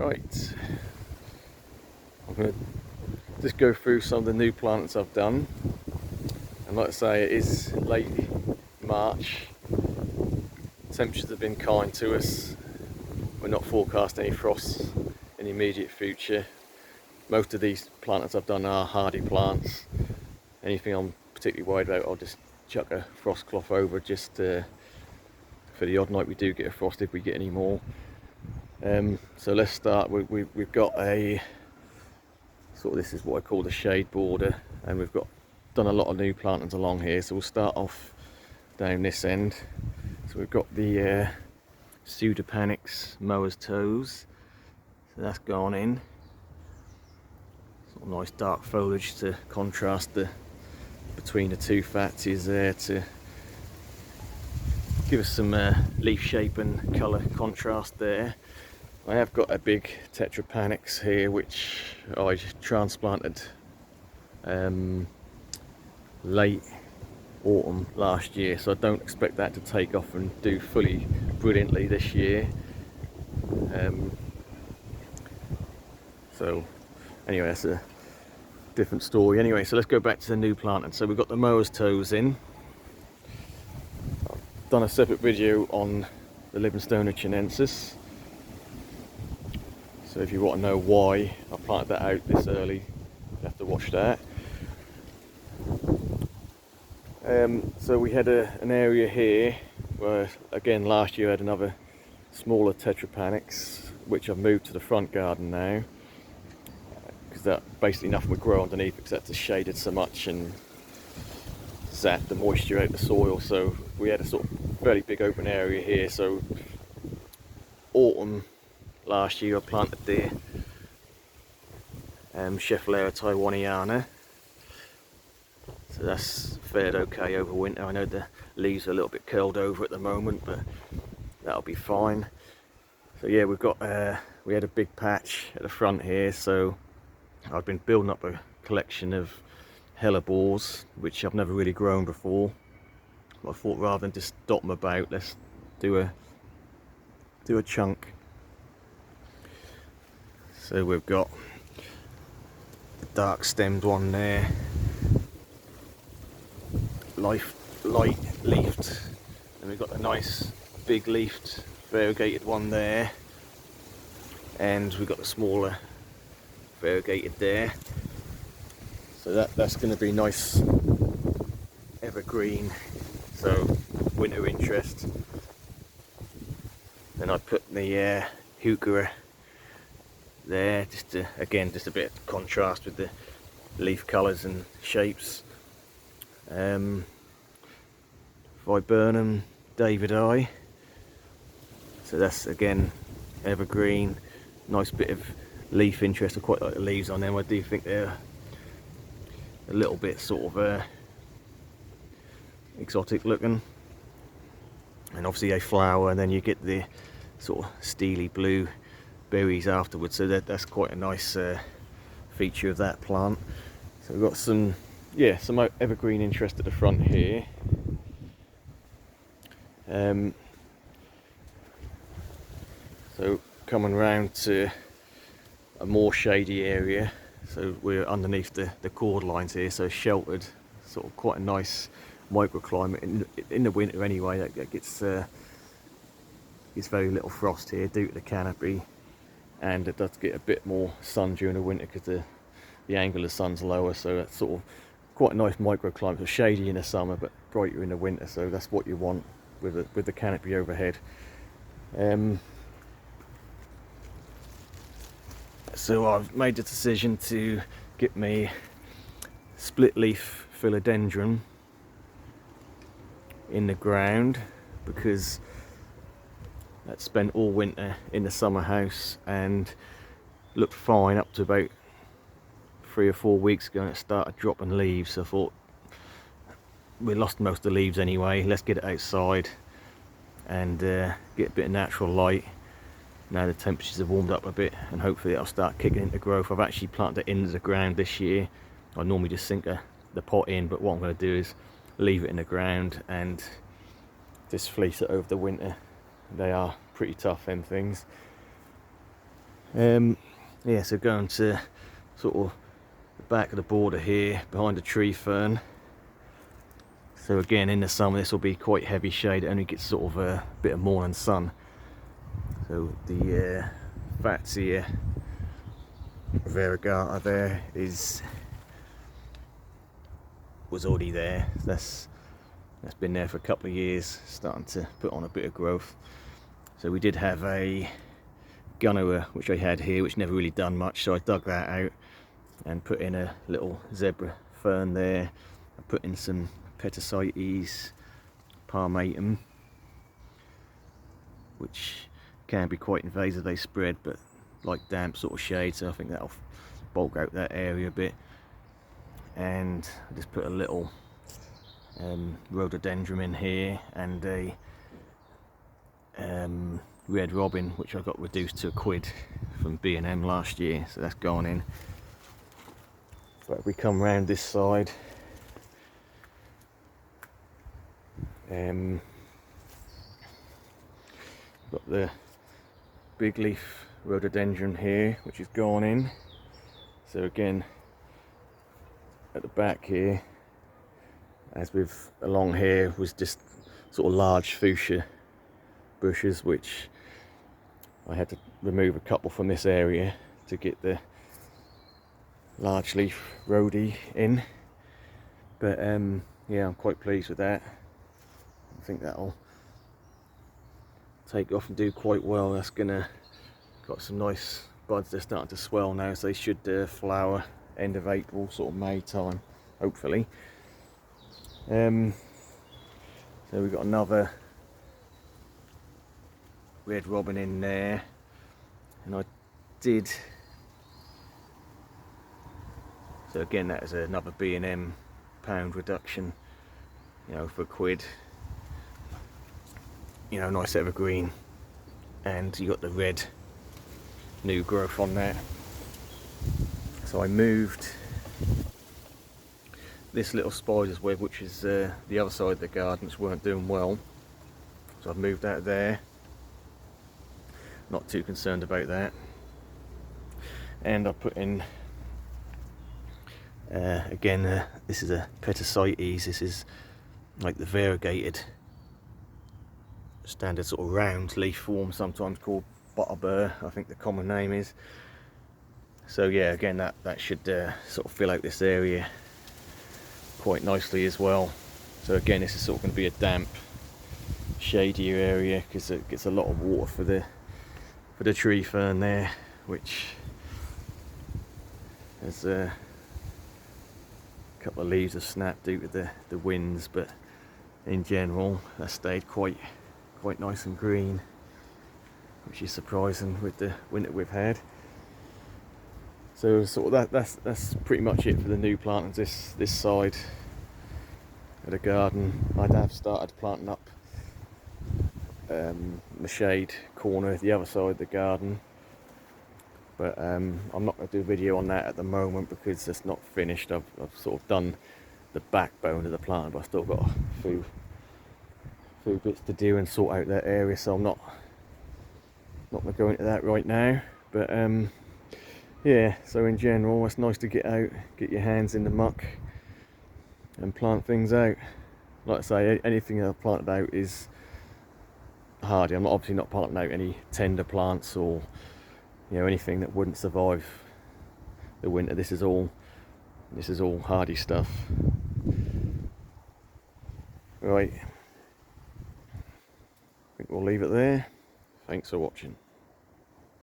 Right, I'm going to just go through some of the new plants I've done. And like I say, it is late March. Temperatures have been kind to us. We're not forecasting any frosts in the immediate future. Most of these plants I've done are hardy plants. Anything I'm particularly worried about, I'll just chuck a frost cloth over just for the odd night we do get a frost, if we get any more. So let's start. We've got a sort of, this is what I call the shade border, and we've done a lot of new plantings along here. So we'll start off down this end. So we've got the Pseudopanix Mower's Toes. So that's gone in. Sort of nice dark foliage to contrast between the two facies there, to give us some leaf shape and colour contrast there. I have got a big Tetrapanix here which I transplanted late autumn last year, so I don't expect that to take off and do fully brilliantly this year. So anyway, that's a different story. Anyway, so let's go back to the new planting. So we've got the Mower's Toes in. I've done a separate video on the Livingstonia chinensis. So if you want to know why I planted that out this early, you have to watch that. So we had an area here where, again, last year I had another smaller Tetrapanix, which I've moved to the front garden now, because that basically nothing would grow underneath because that's shaded so much and zapped the moisture out of the soil. So we had a sort of fairly big open area here. So autumn last year I planted the Schefflera taiwaniana. So that's fared okay over winter. I know the leaves are a little bit curled over at the moment, but that'll be fine. So yeah, we had a big patch at the front here, so I've been building up a collection of hellebores, which I've never really grown before. But I thought, rather than just dot them about, let's do a chunk. So we've got the dark stemmed one there, light leafed, and we've got the nice big leafed variegated one there, and we've got the smaller variegated there. So that's going to be nice evergreen, so winter interest. Then I put the heuchera there, just to, again, just a bit of contrast with the leaf colours and shapes. Viburnum Davidii, so that's again evergreen, nice bit of leaf interest. I quite like the leaves on them. I do think they're a little bit sort of exotic looking, and obviously they flower and then you get the sort of steely blue berries afterwards, so that's quite a nice feature of that plant. So we've got some evergreen interest at the front here. So coming round to a more shady area, so we're underneath the cord lines here, so sheltered, sort of quite a nice microclimate in the winter anyway. That gets very little frost here due to the canopy, and it does get a bit more sun during the winter because the angle of the sun's lower, so that's sort of quite a nice microclimate. So shady in the summer but brighter in the winter, so that's what you want with the canopy overhead. So I've made the decision to get me split leaf philodendron in the ground, because that spent all winter in the summer house and looked fine up to about 3 or 4 weeks ago, and it started dropping leaves. So I thought, we lost most of the leaves anyway, let's get it outside and get a bit of natural light. Now the temperatures have warmed up a bit, and hopefully it'll start kicking into growth. I've actually planted it into the ground this year. I normally just sink the pot in, but what I'm going to do is leave it in the ground and just fleece it over the winter. They are pretty tough, them things. Yeah, so going to sort of the back of the border here behind the tree fern. So again, in the summer this will be quite heavy shade. It only gets sort of a bit of morning sun. So the Fatsia variegata there was already there. That's been there for a couple of years, starting to put on a bit of growth. So we did have a Gunnerer which I had here, which never really done much, so I dug that out and put in a little zebra fern there. I put in some Petasites palmatum, which can be quite invasive, they spread, but like damp sort of shade, so I think that'll bulk out that area a bit. And I just put a little rhododendron in here, and a red robin which I got reduced to £1 from B&M last year, so that's gone in. But if we come round this side, got the big leaf rhododendron here which is gone in. So again, at the back here, as with along here, was just sort of large fuchsia bushes, which I had to remove a couple from this area to get the large leaf rhodie in. But yeah, I'm quite pleased with that. I think that'll take off and do quite well. That's gonna got some nice buds. They're starting to swell now, so they should flower end of April, sort of May time, hopefully. So we've got another red robin in there, and I did, so again that is another B&M pound reduction, you know, for £1. You know, nice evergreen, and you got the red new growth on there. So I moved this little spider's web, which is the other side of the garden, which weren't doing well, so I've moved that there. Not too concerned about that. And I put in again, this is a Petasites. This is like the variegated standard sort of round leaf form, sometimes called butterbur, I think the common name is. So yeah, again that should sort of fill out this area quite nicely as well. So again, this is sort of going to be a damp, shadier area because it gets a lot of water for the tree fern there, which has a couple of leaves have snapped due to the winds, but in general that stayed quite nice and green, which is surprising with the winter we've had. So sort of that's pretty much it for the new plantings this side of the garden. I have started planting up the shade corner, the other side of the garden, but I'm not going to do a video on that at the moment because it's not finished. I've sort of done the backbone of the plant, but I've still got a few bits to do and sort out that area, so I'm not going to go into that right now. But yeah, so in general it's nice to get out, get your hands in the muck and plant things out. Like I say, anything I've planted out is hardy. I'm obviously not planting out any tender plants or, you know, anything that wouldn't survive the winter. This is all hardy stuff. Right, I think we'll leave it there. Thanks for watching.